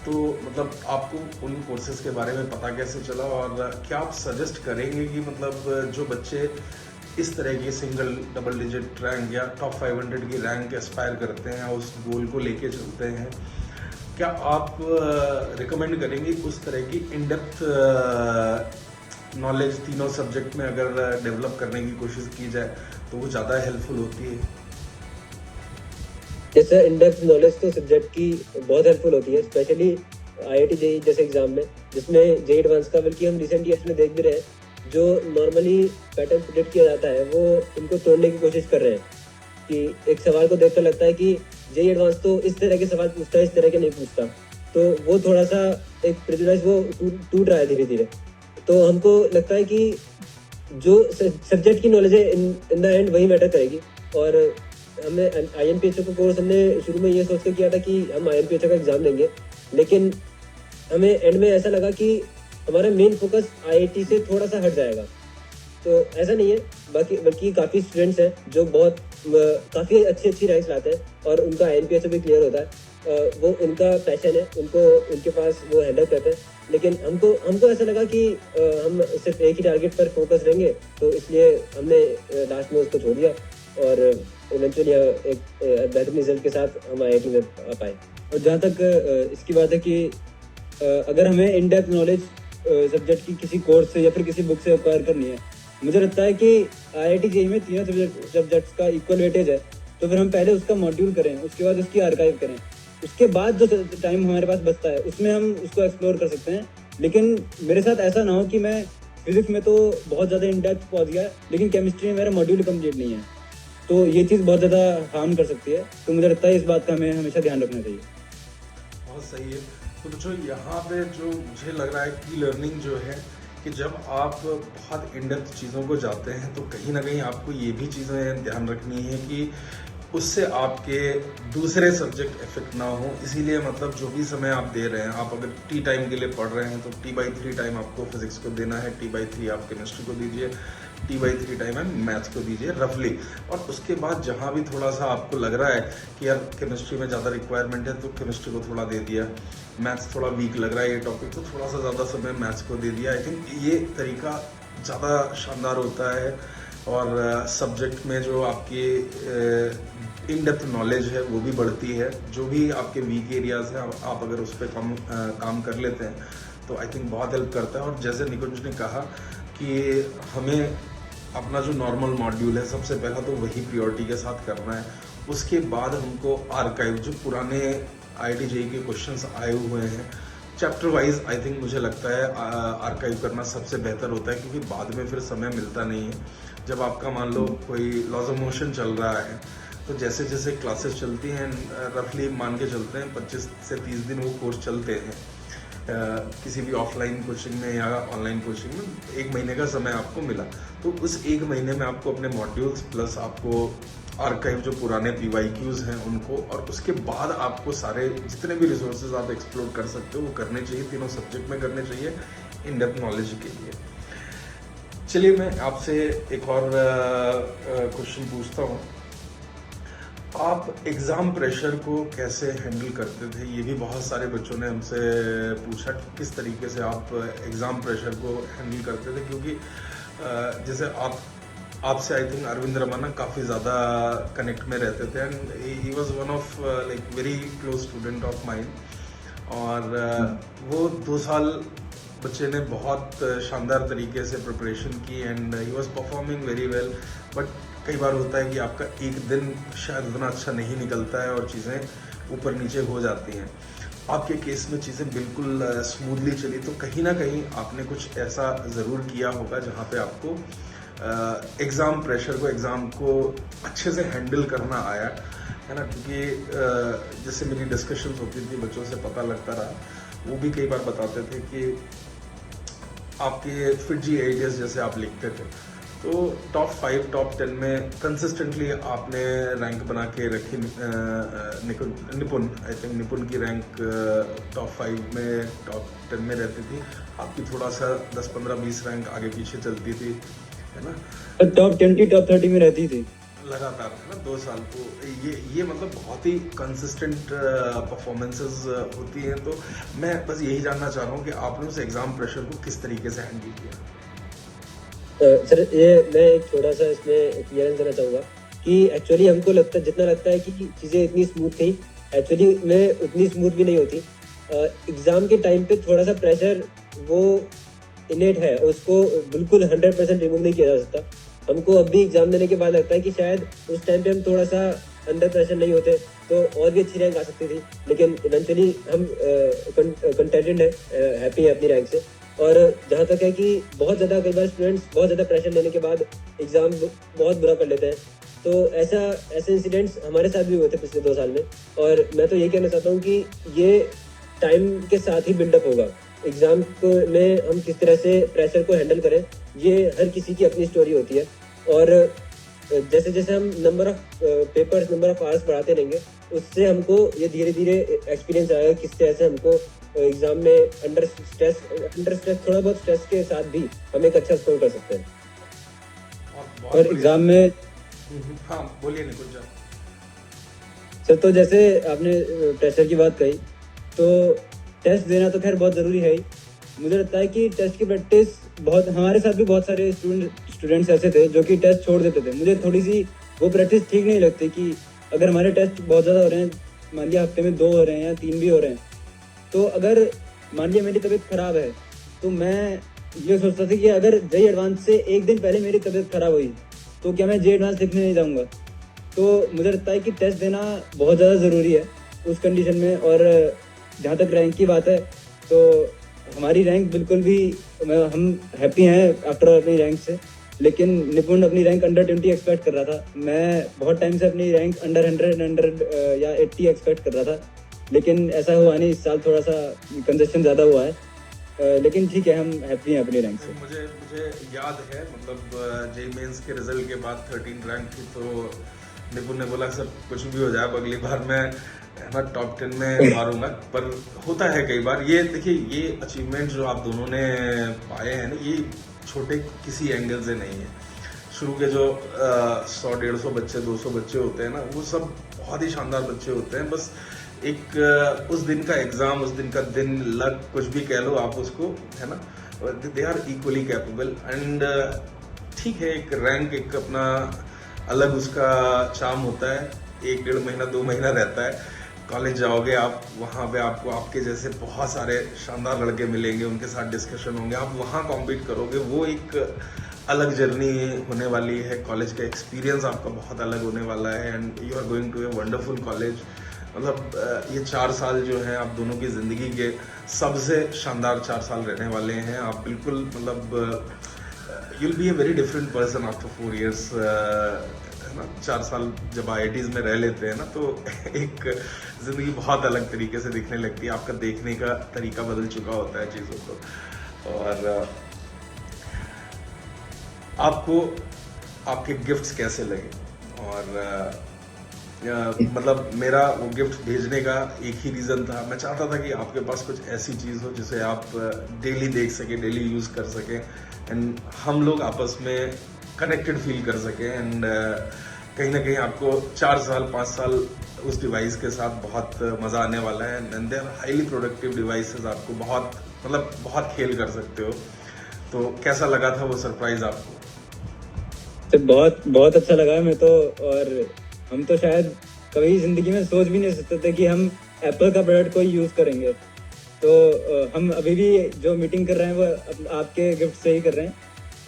तो मतलब आपको उन कोर्सेज के बारे में पता कैसे चला, और क्या आप सजेस्ट करेंगे कि मतलब जो बच्चे इस तरह की सिंगल डबल डिजिट रैंक या टॉप 500 की रैंक एस्पायर करते हैं, उस गोल को लेके चलते हैं, क्या आप रिकमेंड करेंगे उस तरह की इन डेप्थ नॉलेज तीनों सब्जेक्ट में अगर डेवलप करने की कोशिश की जाए तो वो ज़्यादा हेल्पफुल होती है? जैसे इन डेप्थ नॉलेज तो सब्जेक्ट की बहुत हेल्पफुल होती है, स्पेशली IIT JEE जैसे एग्जाम में, जिसमें JEE एडवांस का, बल्कि हम रिसेंट ईयर्स में देख भी रहे हैं, जो नॉर्मली पैटर्न प्रेडिक्ट किया जाता है वो इनको तोड़ने की कोशिश कर रहे हैं। कि एक सवाल को देखकर लगता है कि JEE एडवांस तो इस तरह के सवाल पूछता है, इस तरह के नहीं पूछता, तो वो थोड़ा सा एक प्रेजुडाइज वो टूट रहा है धीरे धीरे। तो हमको लगता है कि जो सब्जेक्ट की नॉलेज है इन द एंड वही मैटर करेगी। और हमें INPHO का कोर्स हमने शुरू में ये सोच के किया था कि हम INPHO का एग्ज़ाम देंगे, लेकिन हमें एंड में ऐसा लगा कि हमारा मेन फोकस IIT से थोड़ा सा हट जाएगा। तो ऐसा नहीं है, बल्कि काफ़ी स्टूडेंट्स हैं जो काफ़ी अच्छी रैंक्स लाते हैं और उनका INPHO भी क्लियर होता है। वो उनका पैशन है, उनके पास वो हैंडल करते हैं। लेकिन हमको ऐसा लगा कि हम सिर्फ एक ही टारगेट पर फोकस रहेंगे, तो इसलिए हमने लास्ट में उसको छोड़ दिया और इवेंचुअली एक बेहतरीन रिजल्ट के साथ हम IIT में आ पाए। और जहाँ तक इसकी बात है कि अगर हमें इन डेप्थ नॉलेज सब्जेक्ट की किसी कोर्स से या फिर किसी बुक से एक्वायर करनी है, मुझे लगता है कि IIT JEE में तीनों सब्जेक्ट्स का इक्वल वेटेज है, तो फिर हम पहले उसका मॉड्यूल करें, उसके बाद उसकी आर्काइव करें। उसके बाद जो टाइम हमारे पास बचता है उसमें हम उसको एक्सप्लोर कर सकते हैं। लेकिन मेरे साथ ऐसा ना हो कि मैं फिजिक्स में तो बहुत ज़्यादा इन डेप्थ पहुँच गया लेकिन केमिस्ट्री में मेरा मॉड्यूल कंप्लीट नहीं है, तो ये चीज़ बहुत ज़्यादा हार्म कर सकती है। तो मुझे लगता है इस बात का हमें हमेशा ध्यान रखना चाहिए। बहुत सही है। तो बच्चों यहाँ पे जो मुझे लग रहा है की लर्निंग जो है कि जब आप बहुत इन डेप्थ चीज़ों को जाते हैं तो कहीं ना कहीं आपको ये भी चीज़ें ध्यान रखनी है कि उससे आपके दूसरे सब्जेक्ट इफेक्ट ना हो। इसीलिए मतलब जो भी समय आप दे रहे हैं, आप अगर टी टाइम के लिए पढ़ रहे हैं तो T/3 टाइम आपको फिजिक्स को देना है, T/3 आप केमिस्ट्री को दीजिए, T/3 टाइम है मैथ्स को दीजिए रफली। और उसके बाद जहाँ भी थोड़ा सा आपको लग रहा है कि यार केमिस्ट्री में ज़्यादा रिक्वायरमेंट है तो केमिस्ट्री को थोड़ा दे दिया, मैथ्स थोड़ा वीक लग रहा है ये टॉपिक तो थोड़ा सा ज़्यादा समय मैथ्स को दे दिया। आई थिंक ये तरीका ज़्यादा शानदार होता है और सब्जेक्ट में जो आपकी इन डेप्थ नॉलेज है वो भी बढ़ती है। जो भी आपके वीक एरियाज हैं आप अगर उस पर काम कर लेते हैं तो आई थिंक बहुत हेल्प करता है। और जैसे निकुंज ने कहा कि हमें अपना जो नॉर्मल मॉड्यूल है सबसे पहला तो वही प्रियोरिटी के साथ करना है। उसके बाद हमको आर्काइव जो पुराने IIT JEE के क्वेश्चंस आए हुए हैं चैप्टर वाइज, आई थिंक मुझे लगता है आर्काइव करना सबसे बेहतर होता है, क्योंकि बाद में फिर समय मिलता नहीं है। जब आपका मान लो कोई लॉज ऑफ मोशन चल रहा है तो जैसे जैसे क्लासेस चलती हैं रफली मान के चलते हैं 25 से 30 दिन वो कोर्स चलते हैं किसी भी ऑफलाइन कोचिंग में या ऑनलाइन कोचिंग में। 1 महीने का समय आपको मिला तो उस 1 महीने में आपको अपने मॉड्यूल्स प्लस आपको आर्काइव जो पुराने PYQs हैं उनको, और उसके बाद आपको सारे जितने भी रिसोर्सेज आप एक्सप्लोर कर सकते हो वो करने चाहिए, तीनों सब्जेक्ट में करने चाहिए इन डेप्थ नॉलेज के लिए। चलिए मैं आपसे एक और क्वेश्चन पूछता हूँ, आप एग्ज़ाम प्रेशर को कैसे हैंडल करते थे? ये भी बहुत सारे बच्चों ने हमसे पूछा कि किस तरीके से आप एग्ज़ाम प्रेशर को हैंडल करते थे, क्योंकि जैसे आपसे आई थिंक अरविंद रमाना काफ़ी ज़्यादा कनेक्ट में रहते थे and he was one of like very close student of mine. और वो 2 साल बच्चे ने बहुत शानदार तरीके से प्रिपरेशन की and he was performing very well. But कई बार होता है कि आपका एक दिन शायद उतना अच्छा नहीं निकलता है और चीज़ें ऊपर नीचे हो जाती हैं। आपके केस में चीज़ें बिल्कुल स्मूथली चली, तो कहीं ना कहीं आपने कुछ ऐसा ज़रूर किया होगा जहाँ पे आपको एग्ज़ाम प्रेशर को, एग्ज़ाम को अच्छे से हैंडल करना आया है ना। क्योंकि जैसे मेरी डिस्कशंस होती थी बच्चों से पता लगता रहा, वो भी कई बार बताते थे कि आपके FIITJEE आइडियाज़ जैसे आप लिखते थे तो टॉप 5 टॉप 10 में कंसिस्टेंटली आपने रैंक बना के रखी। निपुण आई थिंक निपुण की रैंक टॉप 5 में टॉप 10 में रहती थी, आपकी थोड़ा सा 10, 15, 20 रैंक आगे पीछे चलती थी, है ना। टॉप 20 टॉप 30 में रहती थी लगातार, है ना, 2 साल। तो ये मतलब बहुत ही कंसिस्टेंट परफॉर्मेंसेस होती हैं। तो मैं बस यही जानना चाह रहा हूँ कि आपने उस एग्ज़ाम प्रेशर को किस तरीके से हैंडल किया? सर ये मैं एक छोटा सा इसमें क्लियरेंस देना चाहूँगा कि एक्चुअली हमको जितना लगता है कि चीज़ें इतनी स्मूथ थी, एक्चुअली में उतनी स्मूथ भी नहीं होती। एग्ज़ाम के टाइम पे थोड़ा सा प्रेशर वो इनेट है, उसको बिल्कुल 100% रिमूव नहीं किया जा सकता। हमको अब भी एग्ज़ाम देने के बाद लगता है कि शायद उस टाइम पे हम थोड़ा सा अंडर प्रेशर नहीं होते तो और भी अच्छी रैंक आ सकती थी, लेकिन इवेंचुअली हम कंटेंटेड है, हैप्पी है अपनी रैंक से। और जहाँ तक है कि बहुत ज़्यादा कई बार स्टूडेंट्स बहुत ज़्यादा प्रेशर लेने के बाद एग्ज़ाम बहुत बुरा कर लेते हैं, तो ऐसे इंसिडेंट्स हमारे साथ भी हुए थे पिछले 2 साल में। और मैं तो ये कहना चाहता हूँ कि ये टाइम के साथ ही बिल्डअप होगा। एग्ज़ाम में हम किस तरह से प्रेशर को हैंडल करें, ये हर किसी की अपनी स्टोरी होती है। और जैसे जैसे हम number of papers, number of hours बढ़ाते रहेंगे, उससे हमको ये धीरे धीरे एक्सपीरियंस आएगा किस तरह से हमको एग्जाम में अंडर स्ट्रेस थोड़ा बहुत स्ट्रेस के साथ भी हम एक अच्छा स्कोर कर सकते हैं। और एग्जाम में हाँ बोलिए निकुंज सर, तो जैसे आपने प्रेशर की बात कही, तो टेस्ट देना तो खैर बहुत ज़रूरी है ही। मुझे लगता है कि टेस्ट की प्रैक्टिस बहुत, हमारे साथ भी बहुत सारे स्टूडेंट्स ऐसे थे जो कि टेस्ट छोड़ देते थे। मुझे थोड़ी सी वो प्रैक्टिस ठीक नहीं लगती कि अगर हमारे टेस्ट बहुत ज़्यादा हो रहे हैं, मान लिया हफ्ते में 2 हो रहे हैं या 3 भी हो रहे हैं, तो अगर मान लिया मेरी तबीयत ख़राब है तो मैं ये सोचता था कि अगर JEE एडवांस से 1 दिन पहले मेरी तबीयत ख़राब हुई तो क्या मैं JEE एडवांस लिखने नहीं जाऊँगा। तो मुझे लगता है कि टेस्ट देना बहुत ज़्यादा ज़रूरी है। उस कंडीशन में। और जहाँ तक रैंक की बात है तो हमारी रैंक बिल्कुल भी हम हैप्पी हैं आफ्टर अपनी रैंक से, लेकिन निपुण अपनी रैंक अंडर 20 एक्सपेक्ट कर रहा था। मैं बहुत टाइम से अपनी रैंक अंडर 100 या 80 एक्सपेक्ट कर रहा था, लेकिन ऐसा हुआ नहीं। इस साल थोड़ा सा कंजेशन ज़्यादा हुआ है, लेकिन ठीक है, हम हैप्पी हैं अपनी रैंक से। मुझे मुझे याद है मतलब जेई मेंस के रिजल्ट के बाद 13 रैंक थी, तो निपुण ने बोला सर कुछ भी हो जाए अब अगली बार मैं है ना टॉप 10 में मारूंगा। पर होता है कई बार। ये देखिए ये अचीवमेंट जो आप दोनों ने पाए हैं ना, ये छोटे किसी एंगल से नहीं है। शुरू के जो 100-150 बच्चे 200 बच्चे होते हैं ना, वो सब बहुत ही शानदार बच्चे होते हैं। बस एक उस दिन का एग्जाम, उस दिन का दिन, लक, कुछ भी कह लो आप उसको, है ना, they are equally capable. And ठीक है, एक रैंक एक अपना अलग उसका चार्म होता है, 1-1.5 महीना 2 महीना रहता है। कॉलेज जाओगे आप, वहाँ पे आपको आपके जैसे बहुत सारे शानदार लड़के मिलेंगे, उनके साथ डिस्कशन होंगे, आप वहाँ कॉम्पीट करोगे, वो एक अलग जर्नी होने वाली है। कॉलेज का एक्सपीरियंस आपका बहुत अलग होने वाला है and you are going to a wonderful college. मतलब ये 4 साल जो हैं आप दोनों की ज़िंदगी के सबसे शानदार 4 साल रहने वाले हैं। आप बिल्कुल मतलब you'll be a very different person after 4 years, है ना। 4 साल जब IITs में रह लेते हैं ना, तो एक ज़िंदगी बहुत अलग तरीके से दिखने लगती है। आपका देखने का तरीका बदल चुका होता है चीज़ों को। और आपको आपके गिफ्ट्स कैसे लगे? और मतलब मेरा वो गिफ्ट भेजने का एक ही रीज़न था, मैं चाहता था कि आपके पास कुछ ऐसी चीज़ हो जिसे आप डेली देख सकें, डेली यूज़ कर सकें एंड हम लोग आपस में कनेक्टेड फील कर सकें। एंड कहीं ना कहीं आपको 4 साल 5 साल उस डिवाइस के साथ बहुत मज़ा आने वाला है and they are highly productive devices. आपको बहुत मतलब बहुत खेल कर सकते हो। तो कैसा लगा था वो सरप्राइज आपको? तो बहुत बहुत अच्छा लगा मैं तो। और हम तो शायद कभी जिंदगी में सोच भी नहीं सकते थे कि हम एप्पल का प्रोडक्ट कोई यूज़ करेंगे। तो हम अभी भी जो मीटिंग कर रहे हैं वो आपके गिफ्ट से ही कर रहे हैं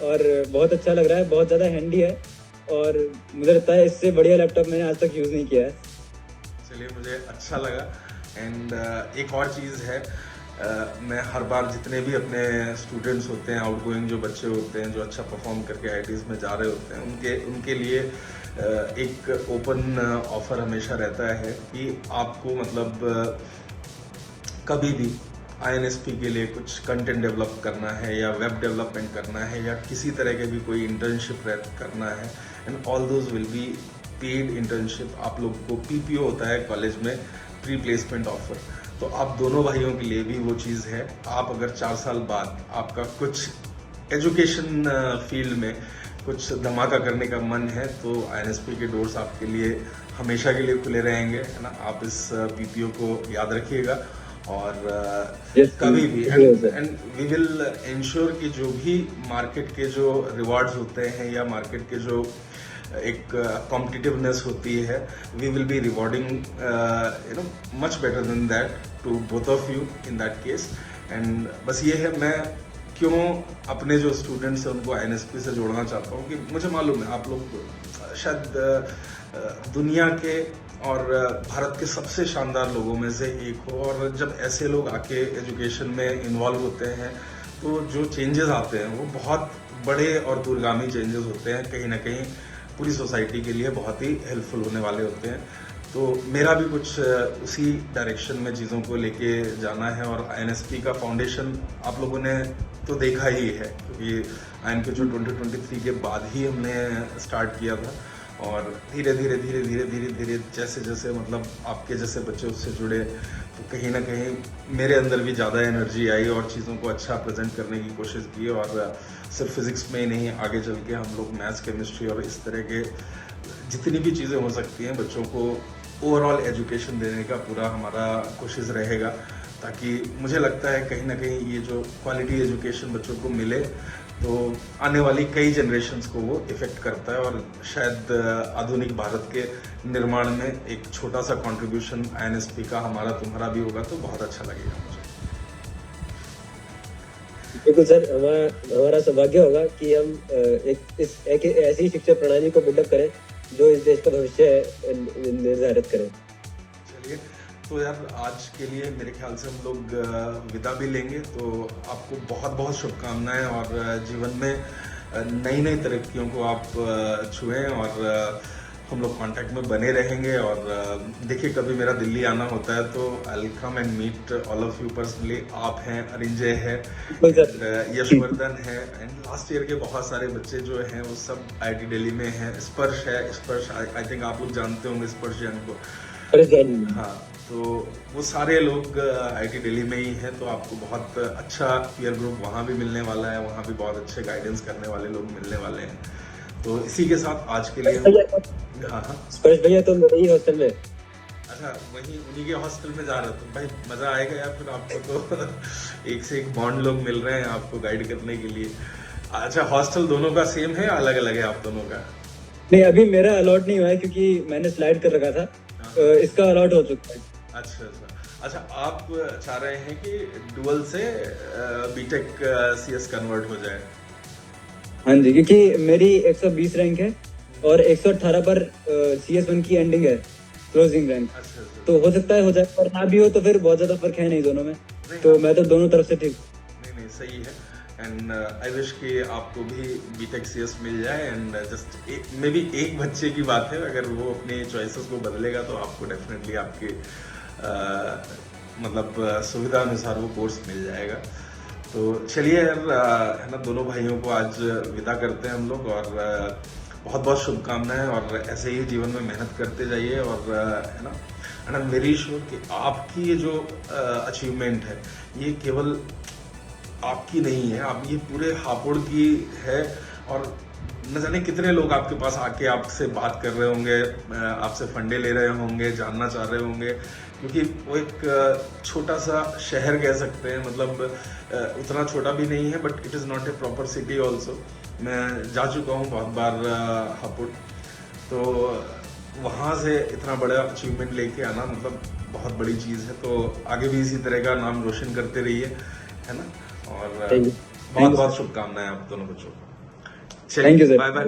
और बहुत अच्छा लग रहा है, बहुत ज़्यादा हैंडी है और मुझे लगता है इससे बढ़िया लैपटॉप मैंने आज तक यूज़ नहीं किया है। चलिए, मुझे अच्छा लगा। एंड एक और चीज़ है, मैं हर बार जितने भी अपने स्टूडेंट्स होते हैं, आउटगोइंग जो बच्चे होते हैं जो अच्छा परफॉर्म करके IITs में जा रहे होते हैं, उनके लिए एक ओपन ऑफर हमेशा रहता है कि आपको मतलब कभी भी INSP के लिए कुछ कंटेंट डेवलप करना है या वेब डेवलपमेंट करना है या किसी तरह के भी कोई इंटर्नशिप करना है, and all those will be paid internship. आप लोग को PPO होता है कॉलेज में, प्री प्लेसमेंट ऑफर। तो आप दोनों भाइयों के लिए भी वो चीज़ है। आप अगर 4 साल बाद आपका कुछ एजुकेशन फील्ड में कुछ धमाका करने का मन है तो INSP के डोर्स आपके लिए हमेशा के लिए खुले रहेंगे, है ना। आप इस PPO को याद रखिएगा और कभी भी एंड वी विल इंश्योर कि जो भी मार्केट के जो रिवार्ड्स होते हैं या मार्केट के जो एक कॉम्पिटिटिवनेस होती है, we will be rewarding you know much better than that to both of you in that case. And बस ये है, मैं क्यों अपने जो स्टूडेंट्स हैं उनको INSP से जोड़ना चाहता हूँ कि मुझे मालूम है आप लोग शायद दुनिया के और भारत के सबसे शानदार लोगों में से एक हो। और जब ऐसे लोग आके एजुकेशन में इन्वॉल्व होते हैं तो जो चेंजेस आते हैं वो बहुत बड़े और दूरगामी चेंजेस होते हैं, कहीं ना कहीं पूरी सोसाइटी के लिए बहुत ही हेल्पफुल होने वाले होते हैं। तो मेरा भी कुछ उसी डायरेक्शन में चीज़ों को लेके जाना है। और INSP का फाउंडेशन आप लोगों ने तो देखा ही है क्योंकि INP जो 2023 के बाद ही हमने स्टार्ट किया था और धीरे धीरे धीरे धीरे धीरे धीरे जैसे जैसे मतलब आपके जैसे बच्चे उससे जुड़े तो कहीं ना कहीं मेरे अंदर भी ज़्यादा एनर्जी आई और चीज़ों को अच्छा प्रेजेंट करने की कोशिश की। और सिर्फ फिज़िक्स में ही नहीं, आगे चल के हम लोग मैथ्स, केमिस्ट्री और इस तरह के जितनी भी चीज़ें हो सकती हैं बच्चों को ओवरऑल एजुकेशन देने का पूरा हमारा कोशिश रहेगा, ताकि मुझे लगता है कहीं ना कहीं ये जो क्वालिटी एजुकेशन बच्चों को मिले तो आने वाली कई जनरेशन्स को वो इफ़ेक्ट करता है और शायद आधुनिक भारत के निर्माण में एक छोटा सा कंट्रीब्यूशन INSP का हमारा तुम्हारा भी होगा तो बहुत अच्छा लगेगा मुझे। बिल्कुल सर, हमारा सौभाग्य होगा कि हम एक ऐसी शिक्षा प्रणाली को बिल्डअप करें जो इस देश का भविष्य निर्धारित करे। चलिए, तो यार आज के लिए मेरे ख्याल से हम लोग विदा भी लेंगे। तो आपको बहुत बहुत शुभकामनाएं और जीवन में नई नई तरक्कियों को आप छुएं और हम लोग कांटेक्ट में बने रहेंगे। और देखिए कभी मेरा दिल्ली आना होता है तो I will come and meet all of you personally. आप हैं, अरिंजय है, यशवर्धन है, एंड लास्ट ईयर के बहुत सारे बच्चे जो हैं वो सब IIT दिल्ली में हैं। स्पर्श है, स्पर्श आई थिंक आप लोग जानते होंगे स्पर्श जैन को। हाँ, तो वो सारे लोग IIT दिल्ली में ही हैं। तो आपको बहुत अच्छा पीयर ग्रुप वहाँ भी मिलने वाला है, वहाँ भी बहुत अच्छे गाइडेंस करने वाले लोग मिलने वाले हैं। तो इसी के साथ आज के लिए हाँ हाँ स्पर्श भैया तो मेरे ही हॉस्टल में। अच्छा, वही उन्हीं के हॉस्टल में जा रहे हो तो भाई मजा आएगा यार। फिर आपको तो एक से एक बॉन्ड लोग मिल रहे हैं आपको गाइड करने के लिए। अच्छा, हॉस्टल दोनों का सेम है या अलग अलग है आप दोनों का? नहीं, अभी मेरा अलॉट नहीं हुआ है क्योंकि मैंने स्लाइड कर रखा था। इसका अलॉट हो चुका है। अच्छा अच्छा अच्छा, आप चाह रहे हैं कि डुअल से बीटेक CS कन्वर्ट हो जाए? हाँ जी, क्योंकि मेरी 120 रैंक है और 118 पर CS1 की एंडिंग है, क्लोजिंग रैंक। अच्छा अच्छा, तो हो सकता है हो जाए, और ना भी हो तो फिर बहुत ज्यादा फर्क है नहीं दोनों में। तो मैं तो दोनों तरफ से ठीक। नहीं नहीं सही है। एंड आई विश कि आपको भी बीटेक CS मिल जाए। एंड जस्ट मे बी एक बच्चे की बात है, अगर वो अपने चॉइसेस को बदलेगा तो आपको डेफिनेटली आपके मतलब सुविधा अनुसार वो कोर्स मिल जाएगा। तो चलिए यार, है ना, दोनों भाइयों को आज विदा करते हैं हम लोग। और बहुत बहुत शुभकामनाएं और ऐसे ही जीवन में मेहनत करते जाइए। और है ना, and I am very sure कि आपकी ये जो अचीवमेंट है ये केवल आपकी नहीं है, आप ये पूरे हापुड़ की है। और न जाने कितने लोग आपके पास आके आपसे बात कर रहे होंगे, आपसे फंडे ले रहे होंगे, जानना चाह रहे होंगे। क्योंकि वो एक छोटा सा शहर कह सकते हैं, मतलब उतना छोटा भी नहीं है, but it is not a proper city also. मैं जा चुका हूँ बहुत बार हापुड़, तो वहाँ से इतना बड़ा अचीवमेंट लेके आना मतलब बहुत बड़ी चीज़ है। तो आगे भी इसी तरह का नाम रोशन करते रहिए, है ना। और बहुत बहुत शुभकामनाएं आप दोनों बच्चों को। Thank you sir. Bye bye.